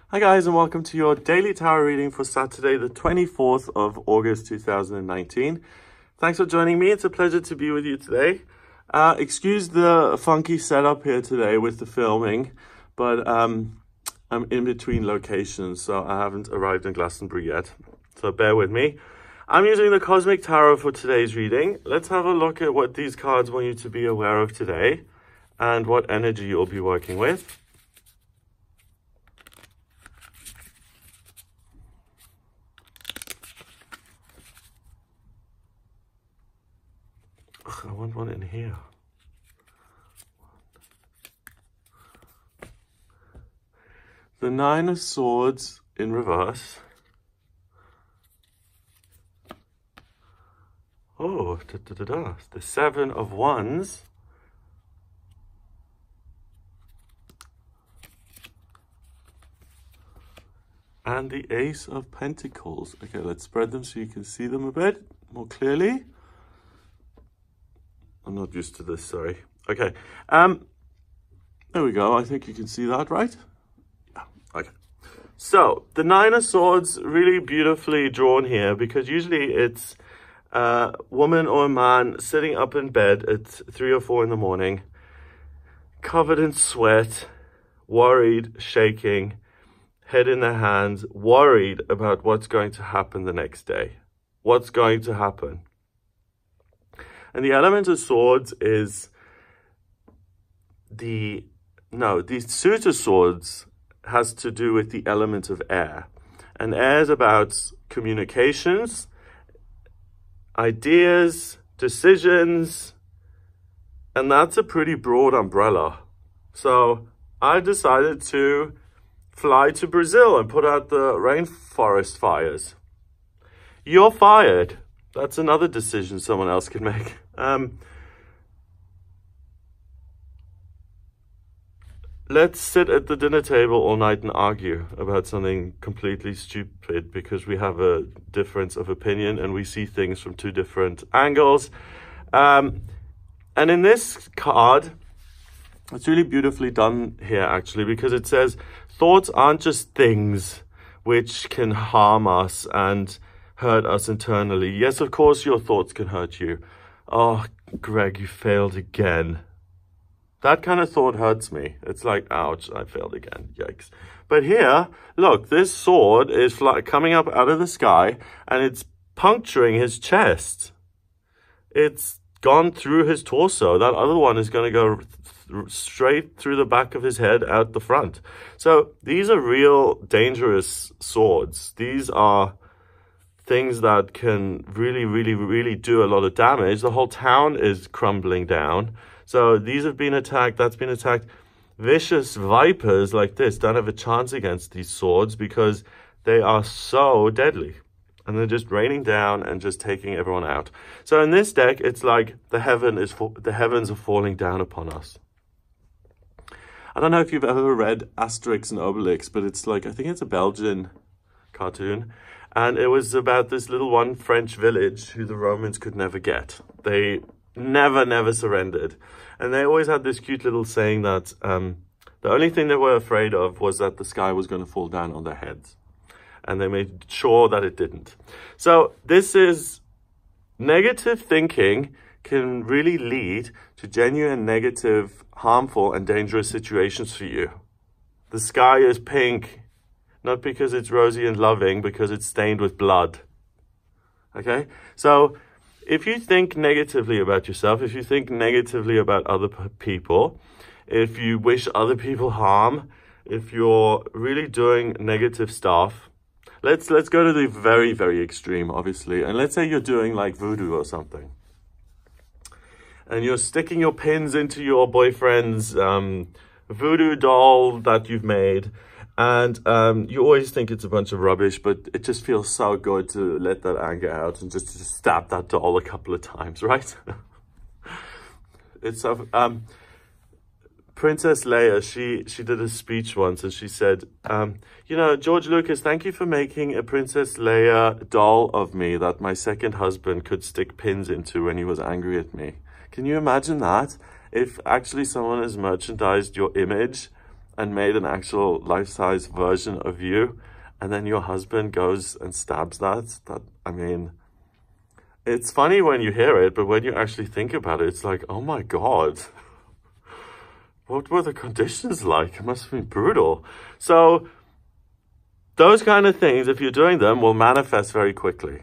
Hi guys, and welcome to your daily tarot reading for Saturday, the 24th of August 2019. Thanks for joining me. It's a pleasure to be with you today. Excuse the funky setup here today with the filming, but I'm in between locations, so I haven't arrived in Glastonbury yet. So bear with me. I'm using the Cosmic Tarot for today's reading. Let's have a look at what these cards want you to be aware of today and what energy you'll be working with. I want one in here. The Nine of Swords in reverse. Oh, the Seven of Wands. And the Ace of Pentacles. Okay, let's spread them so you can see them a bit more clearly. I'm not used to this, sorry. Okay, there we go. I think you can see that, right? Yeah, okay. So, the Nine of Swords, really beautifully drawn here, because usually it's a woman or a man sitting up in bed at 3 or 4 in the morning, covered in sweat, worried, shaking, head in their hands, worried about what's going to happen the next day. What's going to happen? And the element of swords is the suit of swords has to do with the element of air. And air is about communications, ideas, decisions, and that's a pretty broad umbrella. So I decided to fly to Brazil and put out the rainforest fires. You're fired. That's another decision someone else can make. Let's sit at the dinner table all night and argue about something completely stupid because we have a difference of opinion and we see things from 2 different angles. And in this card, it's really beautifully done here actually, because it says thoughts aren't just things which can harm us and hurt us internally. Yes, of course, your thoughts can hurt you. Oh, Greg, you failed again. That kind of thought hurts me. It's like, ouch, I failed again. Yikes. But here, look, this sword is coming up out of the sky and it's puncturing his chest. It's gone through his torso. That other one is going to go straight through the back of his head out the front. So these are real dangerous swords. These are things that can really do a lot of damage. The whole town is crumbling down. So these have been attacked, that's been attacked. Vicious vipers like this don't have a chance against these swords because they are so deadly. And they're just raining down and just taking everyone out. So in this deck, it's like the heavens are falling down upon us. I don't know if you've ever read Asterix and Obelix, but it's like, I think it's a Belgian cartoon. And it was about this little one French village who the Romans could never get. They never surrendered. And they always had this cute little saying that the only thing they were afraid of was that the sky was going to fall down on their heads. And they made sure that it didn't. So this is negative thinking can really lead to genuine negative, harmful and dangerous situations for you. The sky is pink. Not because it's rosy and loving, because it's stained with blood. Okay? So, if you think negatively about yourself, if you think negatively about other people, if you wish other people harm, if you're really doing negative stuff, let's go to the very extreme, obviously. And let's say you're doing like voodoo or something. And you're sticking your pins into your boyfriend's voodoo doll that you've made. And you always think it's a bunch of rubbish, but it just feels so good to let that anger out and just stab that doll a couple of times, right? It's so, Princess Leia, she did a speech once and she said, you know, George Lucas, thank you for making a Princess Leia doll of me that my second husband could stick pins into when he was angry at me. Can you imagine that? If actually someone has merchandised your image and made an actual life-size version of you, and then your husband goes and stabs that, I mean, it's funny when you hear it, but when you actually think about it, it's like, oh my God, what were the conditions like? It must have been brutal. So those kind of things, if you're doing them, will manifest very quickly.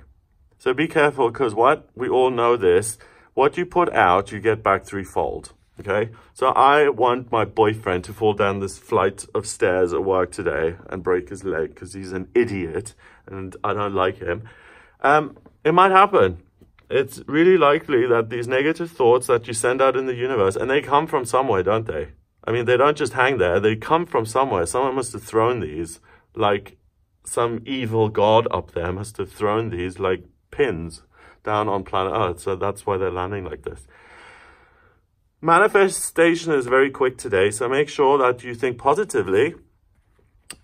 So be careful, because what we all know this, what you put out, you get back threefold. Okay, so I want my boyfriend to fall down this flight of stairs at work today and break his leg because he's an idiot and I don't like him. It might happen. It's really likely that these negative thoughts that you send out in the universe, and they come from somewhere, don't they? I mean, they don't just hang there. They come from somewhere. Someone must have thrown these, like some evil god up there must have thrown these like pins down on planet Earth. So that's why they're landing like this. Manifestation is very quick today, so make sure that you think positively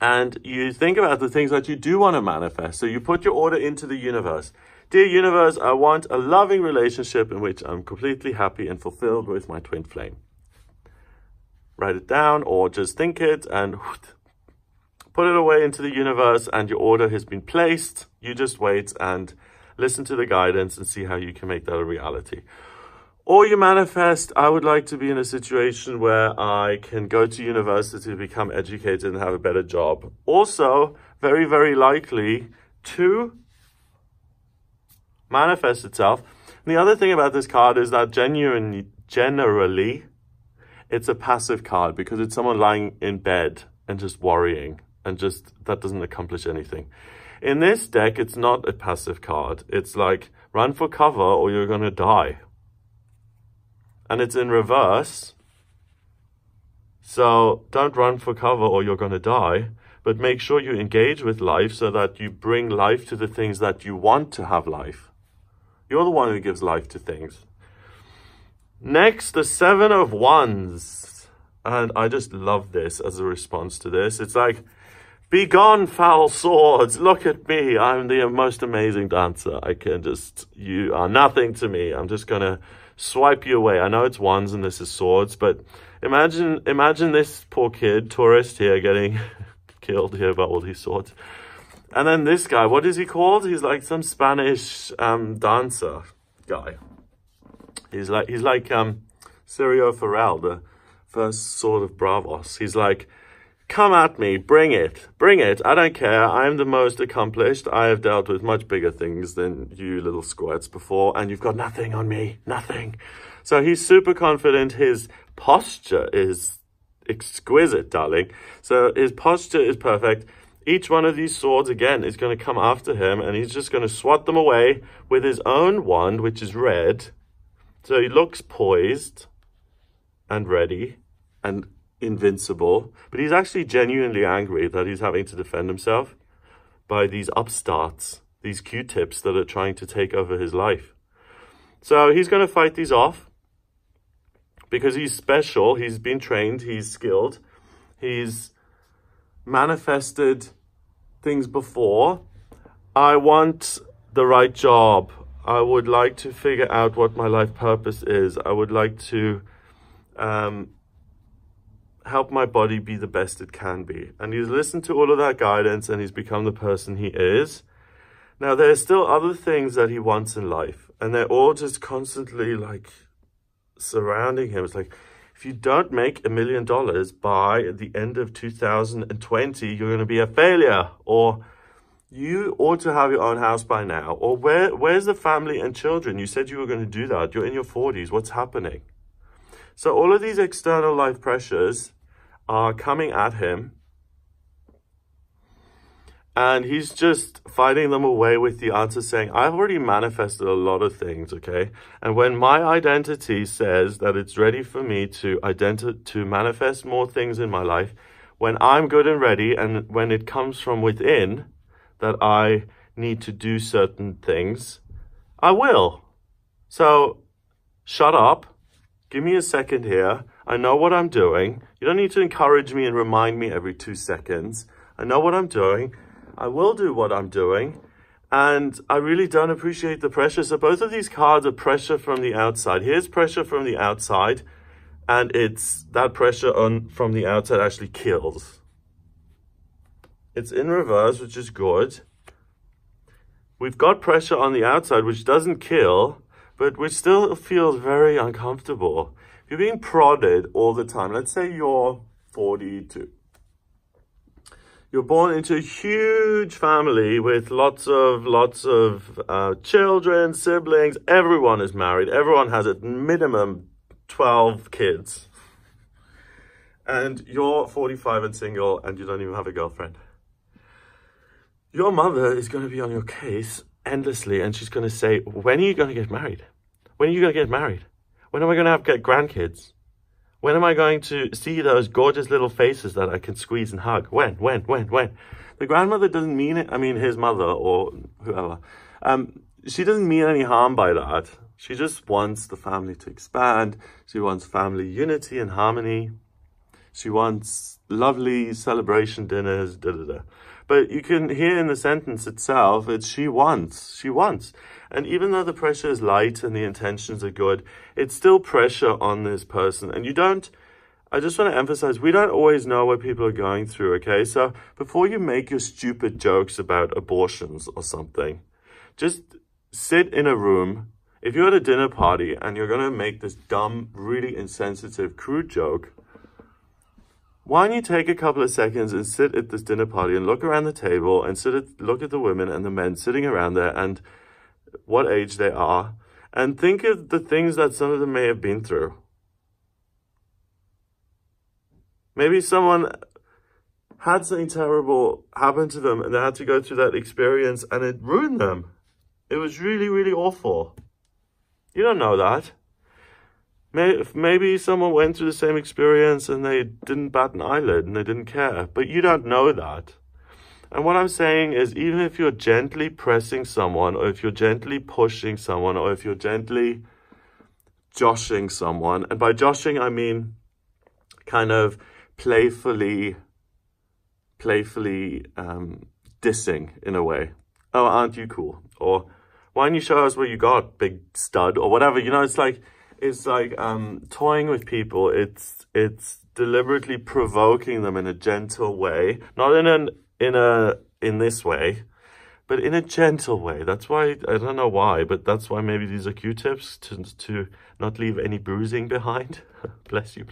and you think about the things that you do want to manifest. So you put your order into the universe. Dear universe, I want a loving relationship in which I'm completely happy and fulfilled with my twin flame. Write it down or just think it and put it away into the universe, and your order has been placed. You just wait and listen to the guidance and see how you can make that a reality. Or you manifest, I would like to be in a situation where I can go to university, become educated and have a better job. Also, very, very likely to manifest itself. And the other thing about this card is that generally, it's a passive card because it's someone lying in bed and just worrying, and just that doesn't accomplish anything. In this deck, it's not a passive card. It's like, run for cover or you're going to die. And it's in reverse. So don't run for cover or you're going to die, but make sure you engage with life so that you bring life to the things that you want to have life. You're the one who gives life to things. Next, the Seven of Wands. And I just love this as a response to this. It's like, be gone, foul swords. Look at me. I'm the most amazing dancer. You are nothing to me. I'm just going to swipe you away. I know it's wands and this is swords, but imagine this poor kid, tourist here, getting killed here by all these swords. And then this guy, what is he called? He's like some Spanish dancer guy. He's like Sergio Farrell, the first sword of Bravos. He's like, come at me, bring it, I don't care, I'm the most accomplished, I have dealt with much bigger things than you little squirts before, and you've got nothing on me, nothing. So he's super confident, his posture is exquisite, darling. So his posture is perfect. Each one of these swords, again, is going to come after him, and he's just going to swat them away with his own wand, which is red. So he looks poised and ready and invincible, but he's actually genuinely angry that he's having to defend himself by these upstarts, these Q-tips that are trying to take over his life. So he's going to fight these off because he's special, he's been trained, he's skilled, he's manifested things before. I want the right job. I would like to figure out what my life purpose is. I would like to help my body be the best it can be. And he's listened to all of that guidance and he's become the person he is. Now, there's still other things that he wants in life, and they're all just constantly like surrounding him. It's like, if you don't make $1 million by the end of 2020, you're going to be a failure. Or you ought to have your own house by now. Or where's the family and children? You said you were going to do that. You're in your 40s. What's happening? So all of these external life pressures are coming at him. And he's just fighting them away with the answer saying, I've already manifested a lot of things, okay? And when my identity says that it's ready for me to manifest more things in my life, when I'm good and ready, and when it comes from within that I need to do certain things, I will. So shut up. Give me a second here. I know what I'm doing. You don't need to encourage me and remind me every 2 seconds. I know what I'm doing. I will do what I'm doing, and I really don't appreciate the pressure. So both of these cards are pressure from the outside. Here's pressure from the outside, And it's that pressure from the outside actually kills. It's in reverse, which is good. We've got pressure on the outside, which doesn't kill, but which still feels very uncomfortable. If you're being prodded all the time, let's say you're 42. You're born into a huge family with lots of children, siblings. Everyone is married. Everyone has at minimum 12 kids. And you're 45 and single, and you don't even have a girlfriend. Your mother is going to be on your case endlessly, and she's going to say, when are you going to get married? When are you going to get married? When am I going to get grandkids? When am I going to see those gorgeous little faces that I can squeeze and hug? When? The grandmother doesn't mean it. I mean, his mother or whoever. She doesn't mean any harm by that. She just wants the family to expand. She wants family unity and harmony. She wants lovely celebration dinners, But you can hear in the sentence itself, it's she wants. And even though the pressure is light and the intentions are good, it's still pressure on this person. And I just want to emphasize, we don't always know what people are going through, okay? So before you make your stupid jokes about abortions or something, just sit in a room. If you're at a dinner party and you're going to make this dumb, really insensitive, crude joke, why don't you take a couple of seconds and sit at this dinner party and look around the table and look at the women and the men sitting around there and what age they are, and think of the things that some of them may have been through. Maybe someone had something terrible happen to them and they had to go through that experience and it ruined them. It was really, really awful. You don't know that. Maybe someone went through the same experience and they didn't bat an eyelid and they didn't care, but you don't know that. And what I'm saying is, even if you're gently pressing someone, or if you're gently pushing someone, or if you're gently joshing someone, and by joshing I mean kind of playfully dissing in a way. Oh, aren't you cool? Or why don't you show us what you got, big stud, or whatever. You know, it's like toying with people. It's deliberately provoking them in a gentle way, not in this way, but in a gentle way. That's why, I don't know why, but that's why maybe these are Q-tips to not leave any bruising behind. Bless you.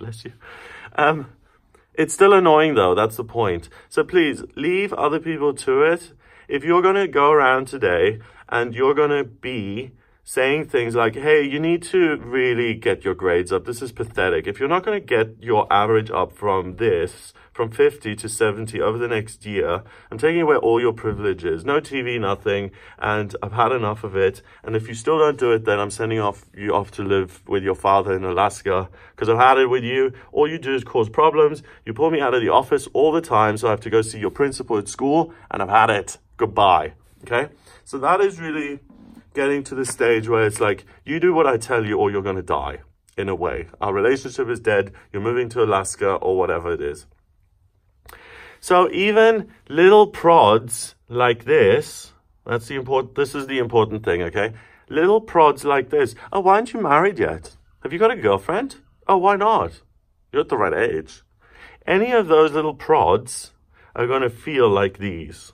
It's still annoying though, that's the point. So please leave other people to it. If you're going to go around today and you're going to be saying things like, hey, you need to really get your grades up. This is pathetic. If you're not going to get your average up from 50 to 70 over the next year, I'm taking away all your privileges. No TV, nothing. And I've had enough of it. And if you still don't do it, then I'm sending you off to live with your father in Alaska because I've had it with you. All you do is cause problems. You pull me out of the office all the time, so I have to go see your principal at school, and I've had it. Goodbye. Okay? So that is really getting to the stage where it's like, you do what I tell you or you're going to die, in a way. Our relationship is dead. You're moving to Alaska or whatever it is. So even little prods like this, this is the important thing, okay? Little prods like this. Oh, why aren't you married yet? Have you got a girlfriend? Oh, why not? You're at the right age. Any of those little prods are going to feel like these.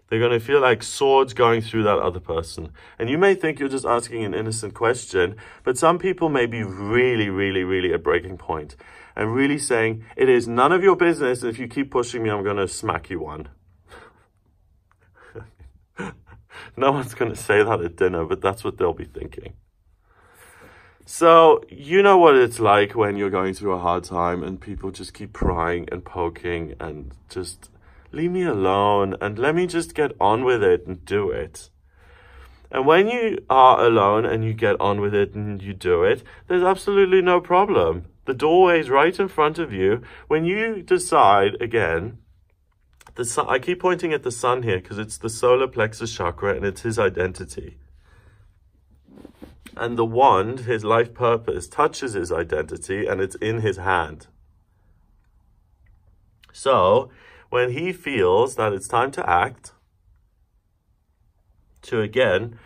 They're going to feel like swords going through that other person. And you may think you're just asking an innocent question, but some people may be really, really, really at breaking point and really saying, it is none of your business. If you keep pushing me, I'm going to smack you one. No one's going to say that at dinner, but that's what they'll be thinking. So you know what it's like when you're going through a hard time and people just keep prying and poking and just leave me alone and let me just get on with it and do it. And when you are alone and you get on with it and you do it, there's absolutely no problem. The doorway is right in front of you. When you decide, again, I keep pointing at the sun here because it's the solar plexus chakra and it's his identity. And the wand, his life purpose, touches his identity and it's in his hand. So when he feels that it's time to act, to again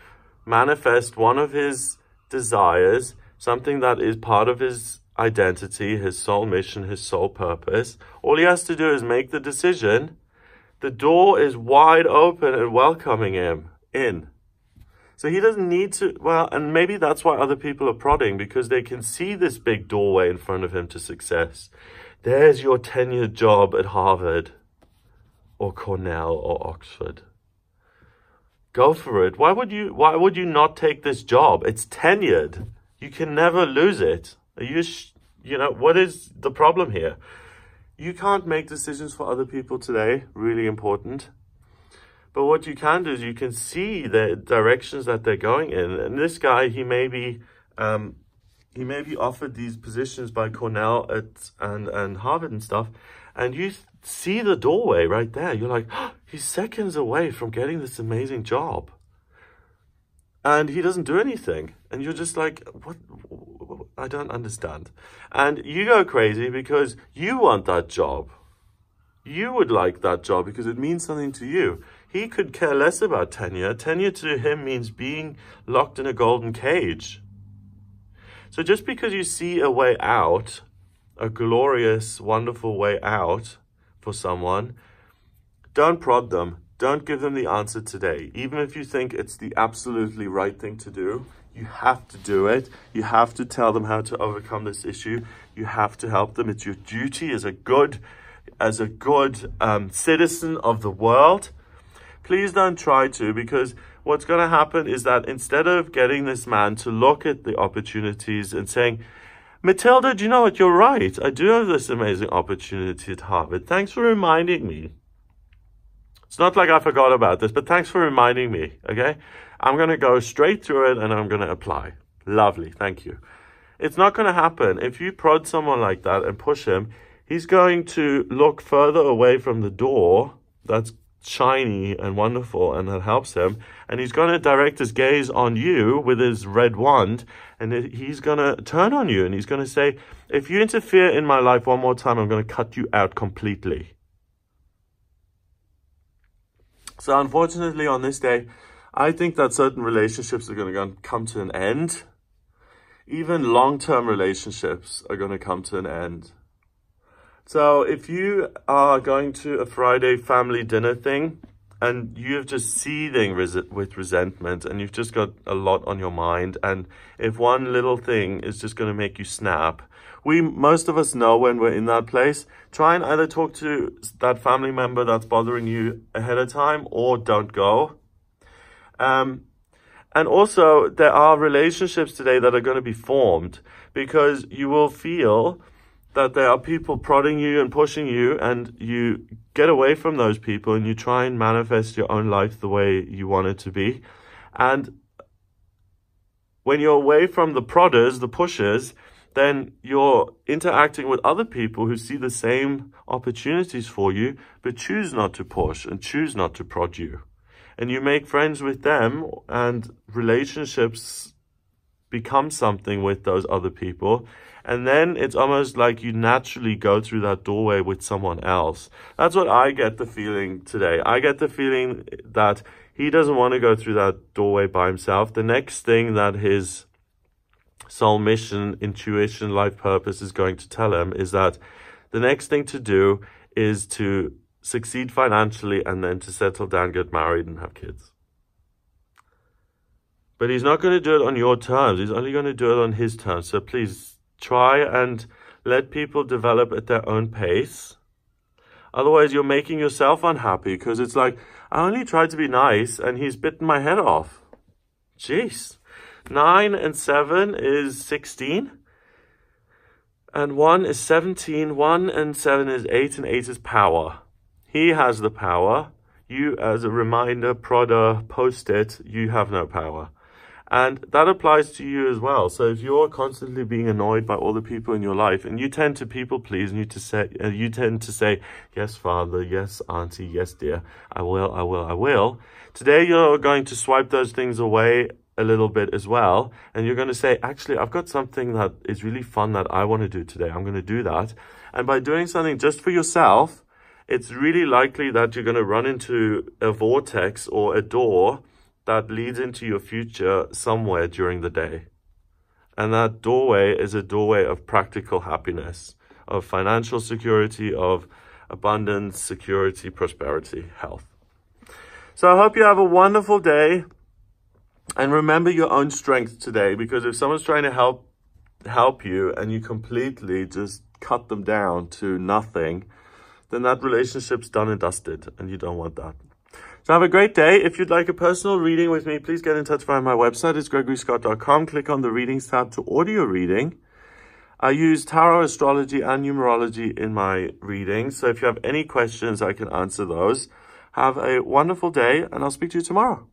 manifest one of his desires, something that is part of his identity, his soul mission, his soul purpose. All he has to do is make the decision. The door is wide open and welcoming him in. So he doesn't need to, well, and maybe that's why other people are prodding, because they can see this big doorway in front of him to success. There's your tenured job at Harvard or Cornell or Oxford. Go for it. Why would you not take this job? It's tenured. You can never lose it. You know, what is the problem here? You can't make decisions for other people today. Really important. But what you can do is you can see the directions that they're going in. And this guy, he may be offered these positions by Cornell and Harvard and stuff. And you see the doorway right there. You're like, oh, he's seconds away from getting this amazing job. And he doesn't do anything. And you're just like, what? I don't understand. And you go crazy because you want that job. You would like that job because it means something to you. He could care less about tenure. Tenure to him means being locked in a golden cage. So just because you see a way out, a glorious, wonderful way out for someone, don't prod them. Don't give them the answer today. Even if you think it's the absolutely right thing to do, you have to do it. You have to tell them how to overcome this issue. You have to help them. It's your duty as a good citizen of the world. Please don't try to, because what's going to happen is that instead of getting this man to look at the opportunities and saying, Matilda, do you know what? You're right. I do have this amazing opportunity at Harvard. Thanks for reminding me. It's not like I forgot about this, but thanks for reminding me, okay? I'm going to go straight through it and I'm going to apply. Lovely, thank you. It's not going to happen. If you prod someone like that and push him, he's going to look further away from the door that's shiny and wonderful and that helps him. And he's going to direct his gaze on you with his red wand. And he's going to turn on you and he's going to say, if you interfere in my life one more time, I'm going to cut you out completely. So unfortunately on this day, I think that certain relationships are going to come to an end. Even long-term relationships are going to come to an end. So if you are going to a Friday family dinner thing and you're just seething with resentment and you've just got a lot on your mind, and if one little thing is just going to make you snap, most of us know when we're in that place. Try and either talk to that family member that's bothering you ahead of time or don't go. And also, there are relationships today that are going to be formed because you will feel that there are people prodding you and pushing you, and you get away from those people and you try and manifest your own life the way you want it to be. And when you're away from the prodders, the pushers, then you're interacting with other people who see the same opportunities for you, but choose not to push and choose not to prod you. And you make friends with them, and relationships become something with those other people. And then it's almost like you naturally go through that doorway with someone else. That's what I get the feeling today. I get the feeling that he doesn't want to go through that doorway by himself. The next thing that his soul mission, intuition, life purpose is going to tell him is that the next thing to do is to succeed financially and then to settle down, get married and have kids. But he's not going to do it on your terms. He's only going to do it on his terms. So please try and let people develop at their own pace. Otherwise, you're making yourself unhappy because it's like, I only tried to be nice and he's bitten my head off. Jeez. 9 and 7 is 16. And 1 is 17. 1 and 7 is 8, and 8 is power. He has the power. You, as a reminder, prodder, post-it, you have no power. And that applies to you as well. So if you're constantly being annoyed by all the people in your life, and you tend to people please, and you tend to say, yes, Father, yes, Auntie, yes, dear, I will, I will, I will. Today you're going to swipe those things away a little bit as well. And you're going to say, actually, I've got something that is really fun that I want to do today. I'm going to do that. And by doing something just for yourself, it's really likely that you're going to run into a vortex or a door that leads into your future somewhere during the day. And that doorway is a doorway of practical happiness, of financial security, of abundance, security, prosperity, health. So I hope you have a wonderful day. And remember your own strength today, because if someone's trying to help you and you completely just cut them down to nothing, then that relationship's done and dusted, and you don't want that. So have a great day. If you'd like a personal reading with me, please get in touch via my website. It's gregoryscott.com. Click on the Readings tab to order your reading. I use tarot, astrology, and numerology in my readings. So if you have any questions, I can answer those. Have a wonderful day, and I'll speak to you tomorrow.